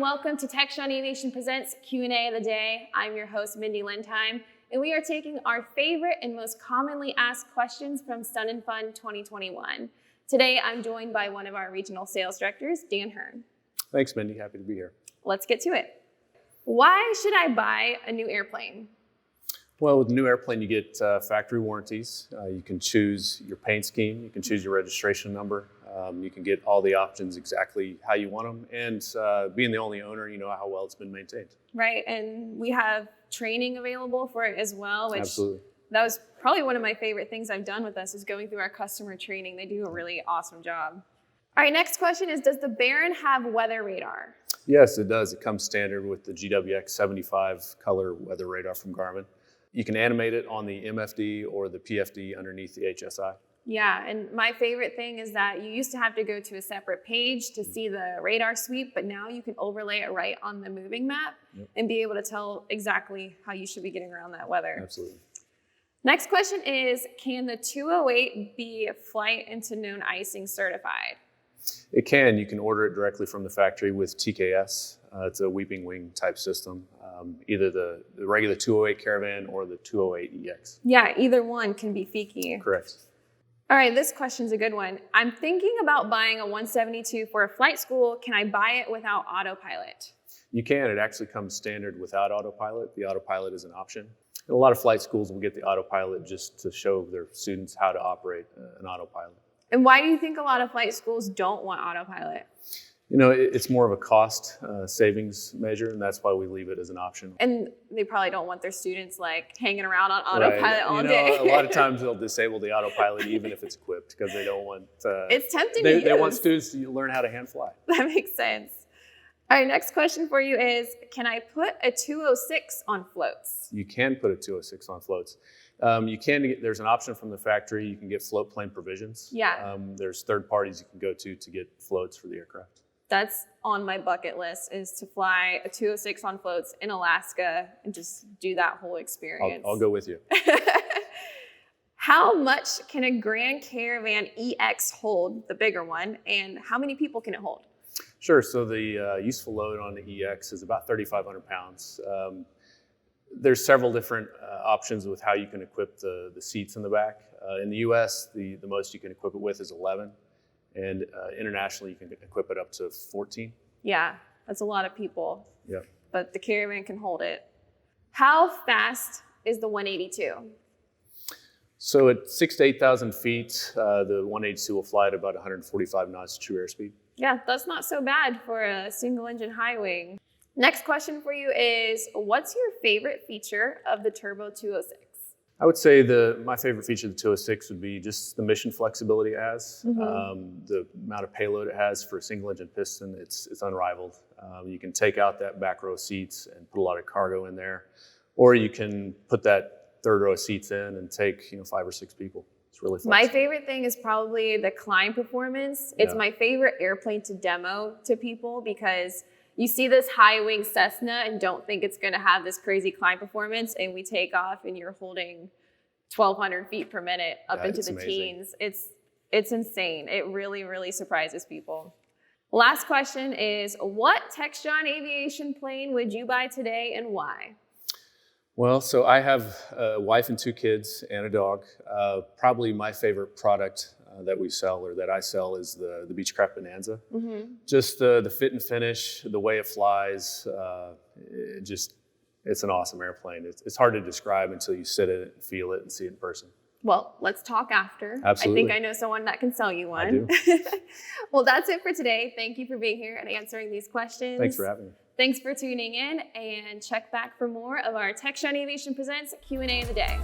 welcome to TechSean Aviation Presents Q&A of the Day. I'm your host, Mindy Lindheim, and we are taking our favorite and most commonly asked questions from Sun and Fun 2021. Today, I'm joined by one of our regional sales directors, Dan Hearn. Thanks, Mindy. Happy to be here. Let's get to it. Why should I buy a new airplane? Well, with the new airplane, you get factory warranties. You can choose your paint scheme. You can choose your registration number. You can get all the options exactly how you want them. And being the only owner, you know how well it's been maintained. Right, and we have training available for it as well, which Absolutely. That was probably one of my favorite things I've done with us is going through our customer training. They do a really awesome job. All right, next question is, does the Baron have weather radar? Yes, it does. It comes standard with the GWX 75 color weather radar from Garmin. You can animate it on the MFD or the PFD underneath the HSI. Yeah, and my favorite thing is that you used to have to go to a separate page to see the radar sweep, but now you can overlay it right on the moving map and be able to tell exactly how you should be getting around that weather. Absolutely. Next question is, can the 208 be flight into known icing certified? It can. You can order it directly from the factory with TKS. It's a Weeping Wing type system, either the regular 208 Caravan or the 208EX. Yeah, either one can be Fiki. Correct. All right, this question's a good one. I'm thinking about buying a 172 for a flight school. Can I buy it without autopilot? You can. It actually comes standard without autopilot. The autopilot is an option. And a lot of flight schools will get the autopilot just to show their students how to operate an autopilot. And why do you think a lot of flight schools don't want autopilot? You know, it's more of a cost savings measure, and that's why we leave it as an option. And they probably don't want their students like hanging around on autopilot all you know, day. A lot of times they'll disable the autopilot even if it's equipped because they don't want. It's tempting to use. They want students to learn how to hand fly. That makes sense. All right, next question for you is, can I put a 206 on floats? You can put a 206 on floats. You can get, there's an option from the factory. You can get float plane provisions. Yeah. There's third parties you can go to get floats for the aircraft. That's on my bucket list, is to fly a 206 on floats in Alaska and just do that whole experience. I'll go with you. How much can a Grand Caravan EX hold, the bigger one, and how many people can it hold? Sure. So the useful load on the EX is about 3,500 pounds. There's several different options with how you can equip the seats in the back. In the US, the most you can equip it with is 11. And internationally, you can equip it up to 14. Yeah, that's a lot of people. Yeah. But the Caravan can hold it. How fast is the 182? So at 6,000 to 8,000 feet, the 182 will fly at about 145 knots true airspeed. Yeah, that's not so bad for a single engine high wing. Next question for you is, what's your favorite feature of the Turbo 206? I would say my favorite feature of the 206 would be just the mission flexibility it has. The amount of payload it has for a single engine piston, it's unrivaled. You can take out that back row seats and put a lot of cargo in there, or you can put that third row seats in and take 5 or 6 people. It's really flexible. My favorite thing is probably the climb performance. It's my favorite airplane to demo to people because you see this high wing Cessna and don't think it's going to have this crazy climb performance, and we take off and you're holding 1,200 feet per minute up into the teens. It's insane. It really, really surprises people. Last question is, what TechSean Aviation plane would you buy today and why? Well, so I have a wife and 2 kids and a dog. Probably my favorite product that we sell or that I sell is the Beechcraft Bonanza. Just the fit and finish, the way it flies, it's an awesome airplane. It's hard to describe until you sit in it and feel it and see it in person. Well, let's talk after. Absolutely. I think I know someone that can sell you one. I do. Well, that's it for today. Thank you for being here and answering these questions. Thanks for having me. Thanks for tuning in, and check back for more of our TechSean Aviation Presents Q&A of the Day.